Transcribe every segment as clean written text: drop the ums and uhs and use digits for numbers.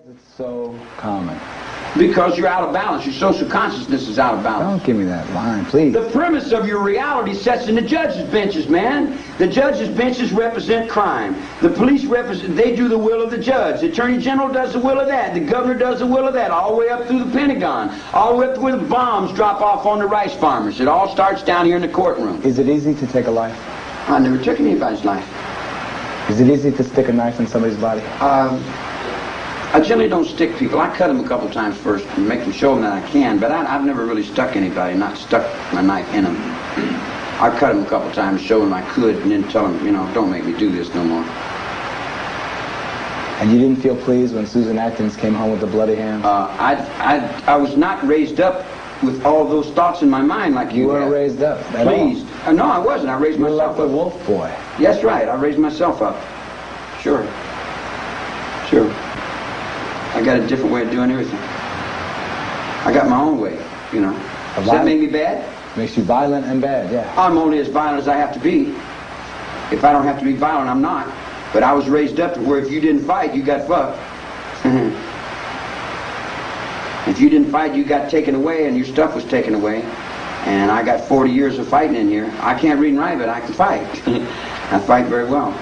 It's so common. Because you're out of balance. Your social consciousness is out of balance. Don't give me that line, please. The premise of your reality sets in the judges' benches, man. The judges' benches represent crime. The police they do the will of the judge. The attorney general does the will of that. The governor does the will of that, all the way up through the Pentagon, all the way up to where the bombs drop off on the rice farmers. It all starts down here in the courtroom. Is it easy to take a life? I never took anybody's life. Is it easy to stick a knife in somebody's body? I generally don't stick people. I cut them a couple times first and make them show them that I can, but I've never really stuck anybody, not stuck my knife in them. I cut them a couple times, show them I could, and then tell them, you know, don't make me do this no more. And you didn't feel pleased when Susan Atkins came home with the bloody hand? I was not raised up with all those thoughts in my mind like you weren't raised up at pleased. all? No, I wasn't. I raised myself You're up. like the wolf boy. That's right. I raised myself up. Sure. Sure. I got a different way of doing everything. I got my own way, you know. Does that make me bad? Makes you violent and bad, yeah. I'm only as violent as I have to be. If I don't have to be violent, I'm not. But I was raised up to where if you didn't fight, you got fucked. If you didn't fight, you got taken away and your stuff was taken away. And I got 40 years of fighting in here. I can't read and write, but I can fight. I fight very well.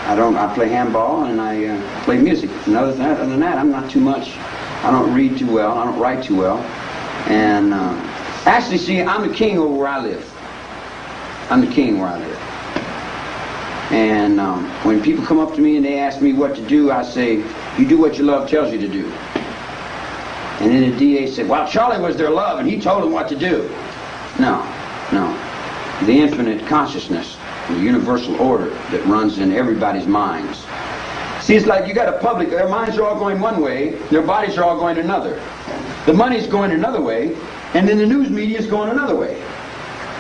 I play handball and I play music. And other than that, I'm not too much. I don't read too well. I don't write too well. And actually, see, I'm the king over where I live. I'm the king where I live. And when people come up to me and they ask me what to do, I say, you do what your love tells you to do. And then the DA said, well, Charlie was their love and he told them what to do. No, no. The infinite consciousness, the universal order that runs in everybody's minds. See, it's like you got a public, their minds are all going one way, their bodies are all going another. The money's going another way, and then the news media is going another way.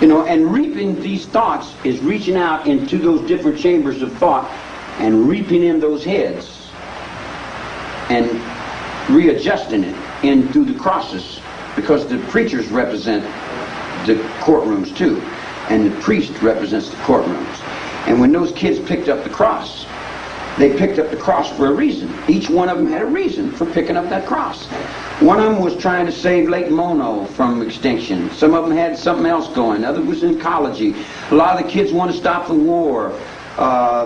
You know, and reaping these thoughts is reaching out into those different chambers of thought and reaping in those heads and readjusting it in through the crosses, because the preachers represent the courtrooms too, and the priest represents the courtrooms. And when those kids picked up the cross, they picked up the cross for a reason. Each one of them had a reason for picking up that cross. One of them was trying to save Lake Mono from extinction. Some of them had something else going. Other was in ecology. A lot of the kids want to stop the war. All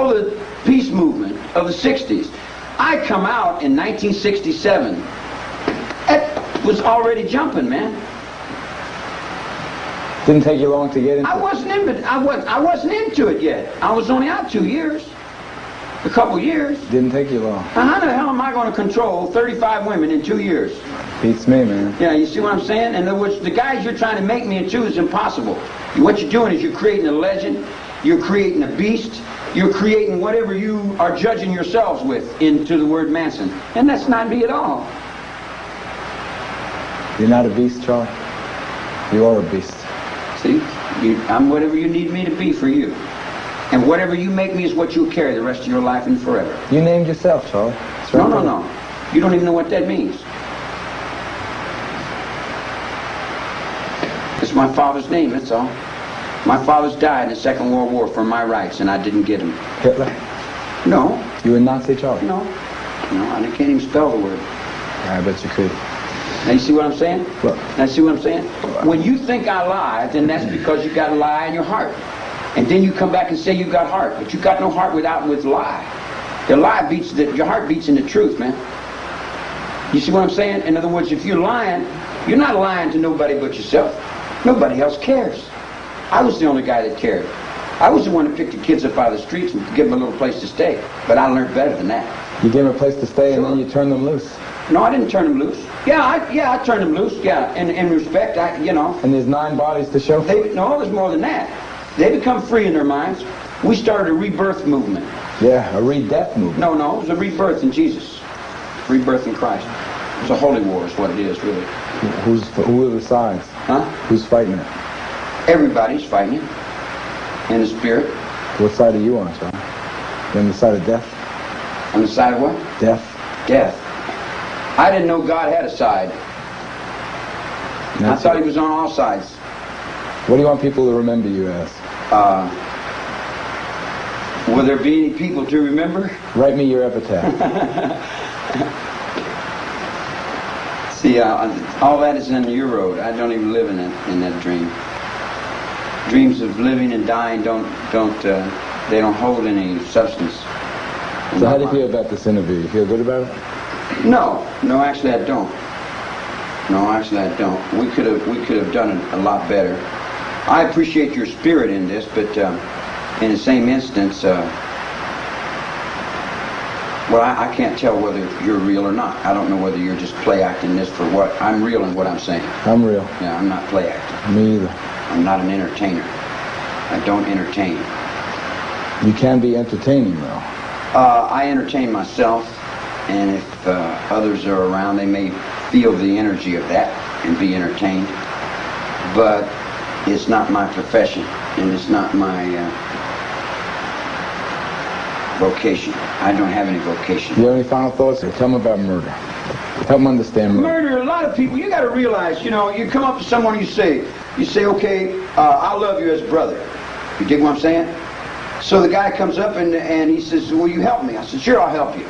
the peace movement of the 60s. I come out in 1967. It was already jumping, man. Didn't take you long to get into it? I wasn't into it yet. I was only out 2 years. A couple years. Didn't take you long. Now, how the hell am I going to control 35 women in 2 years? Beats me, man. Yeah, you see what I'm saying? In other words, the guys you're trying to make me into is impossible. What you're doing is you're creating a legend, you're creating a beast, you're creating whatever you are judging yourselves with into the word Manson. And that's not me at all. You're not a beast, Charlie. You are a beast. See? I'm whatever you need me to be for you. And whatever you make me is what you'll carry the rest of your life and forever. You named yourself, Charlie. No. You don't even know what that means. It's my father's name, that's all. My father's died in the Second World War for my rights, and I didn't get them. Hitler? No. You were Nazi, Charlie? No. No, I can't even spell the word. I bet you could. Now you see what I'm saying? Look. Now see what I'm saying? When you think I lied, then that's because you got a lie in your heart. And then you come back and say you got heart, but you got no heart with lie. The lie beats your heart beats in the truth, man. You see what I'm saying? In other words, if you're lying, you're not lying to nobody but yourself. Nobody else cares. I was the only guy that cared. I was the one that picked the kids up out of the streets and gave them a little place to stay. But I learned better than that. You gave them a place to stay, and then you turned them loose. No, I didn't turn them loose. Yeah, I turned them loose. Yeah, in respect, you know. And there's 9 bodies to show for it? No, there's more than that. They become free in their minds. We started a rebirth movement. Yeah, a re-death movement. No, it was a rebirth in Jesus. Rebirth in Christ. It's a holy war is what it is, really. Who are the sides? Huh? Who's fighting it? Everybody's fighting it. In the spirit. What side are you on, Charlie? You on the side of death? On the side of what? Death. Death. I didn't know God had a side. I thought he was on all sides. What do you want people to remember you as? Will there be any people to remember? Write me your epitaph. See, all that is in your road. I don't even live in that dream. Dreams of living and dying don't hold any substance. So how do you feel about this interview? You feel good about it? No, actually I don't. No, actually I don't. We could have done it a lot better. I appreciate your spirit in this, but in the same instance, well, I can't tell whether you're real or not. I don't know whether you're just play acting this for what. I'm real in what I'm saying. I'm real. Yeah, I'm not play acting. Me either. I'm not an entertainer. I don't entertain. You can be entertaining, though. I entertain myself, and if others are around, they may feel the energy of that and be entertained. But it's not my profession, and it's not my vocation. I don't have any vocation. Do you have any final thoughts? Or tell them about murder. Help them understand murder. Murder, a lot of people, you got to realize, you know, you come up to someone and you say, okay, I love you as a brother. You dig what I'm saying? So the guy comes up and he says, will you help me? I said, sure, I'll help you.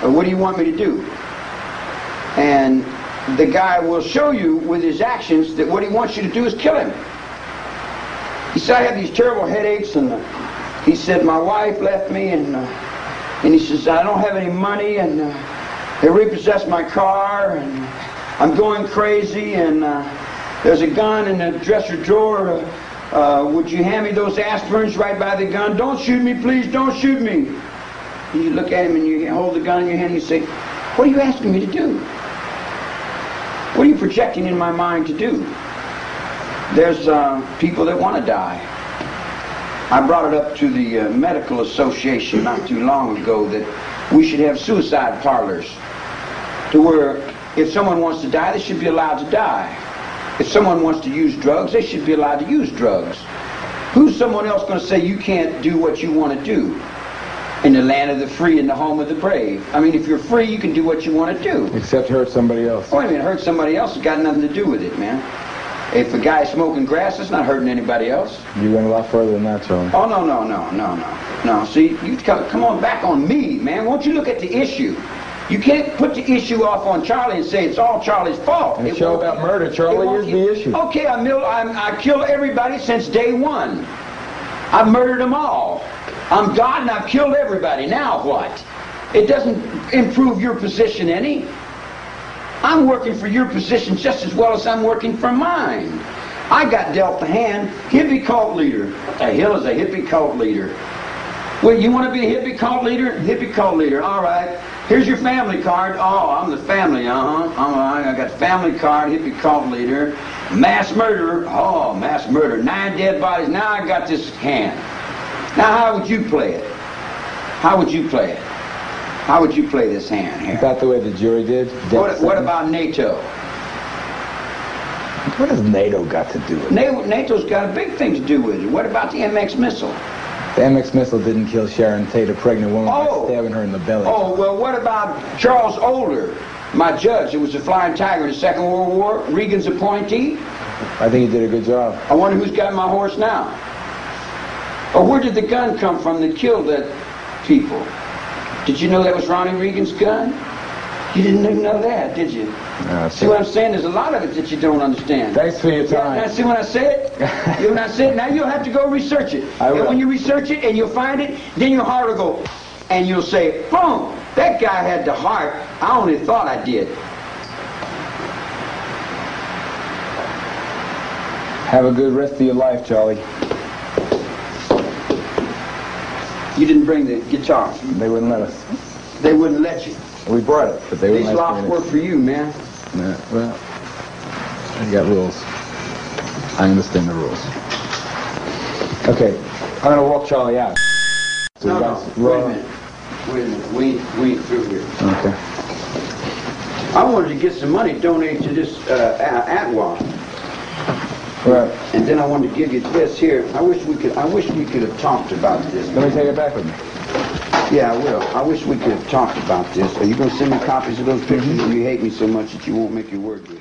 What do you want me to do? And the guy will show you with his actions that what he wants you to do is kill him. He said, I have these terrible headaches, and he said, my wife left me, and he says, I don't have any money, and they repossessed my car, and I'm going crazy, and there's a gun in the dresser drawer. Would you hand me those aspirins right by the gun? Don't shoot me, please, don't shoot me. And you look at him and you hold the gun in your hand and you say, what are you asking me to do? What are you projecting in my mind to do? There's people that want to die. I brought it up to the Medical Association not too long ago that we should have suicide parlors to where if someone wants to die, they should be allowed to die. If someone wants to use drugs, they should be allowed to use drugs. Who's someone else going to say you can't do what you want to do? In the land of the free and the home of the brave. I mean, if you're free, you can do what you want to do. Except hurt somebody else. Wait a minute, hurt somebody else has got nothing to do with it, man. If a guy's smoking grass, it's not hurting anybody else. You went a lot further than that, Charlie. Oh, no. No, see, you come on back on me, man. Won't you look at the issue? You can't put the issue off on Charlie and say it's all Charlie's fault. And show about murder, Charlie, is the issue. Okay, I kill everybody since day one. I've murdered them all. I'm God and I've killed everybody. Now what? It doesn't improve your position any. I'm working for your position just as well as I'm working for mine. I got dealt the hand, hippie cult leader. What the hell is a hippie cult leader? Well, you want to be a hippie cult leader? Hippie cult leader, all right. Here's your family card. Oh, I'm the family, I got family card, hippie cult leader. Mass murderer. Oh, mass murder. 9 dead bodies. Now I got this hand. Now how would you play it? How would you play it? How would you play this hand here? About the way the jury did? What about NATO? What has NATO got to do with it? NATO's got a big thing to do with it. What about the MX missile? The MX missile didn't kill Sharon Tate, a pregnant woman, by stabbing her in the belly. Oh, well, what about Charles Older, my judge? It was a Flying Tiger in the Second World War, Reagan's appointee. I think he did a good job. I wonder who's got my horse now. Or where did the gun come from that killed that people? Did you know that was Ronnie Reagan's gun? You didn't even know that, did you? No, see what I'm saying? There's a lot of it that you don't understand. Thanks for your time. Yeah, now see when I say it? You when I say it, now you'll have to go research it. I will. And when you research it and you'll find it, then your heart will go, and you'll say, boom, that guy had the heart. I only thought I did. Have a good rest of your life, Charlie. You didn't bring the guitar. They wouldn't let us. They wouldn't let you. We brought it, but they wouldn't let us. These locks work for you, man. Yeah, well, you got rules. I understand the rules. Okay, I'm going to walk Charlie out. So No, wait a minute. We ain't through here. Okay. I wanted to get some money donated to this Atwa. Right. And then I wanted to give you this here. I wish we could have talked about this. Let me take it back with me. Yeah, I will. I wish we could have talked about this. Are you going to send me copies of those pictures, or you hate me so much that you won't make your word good?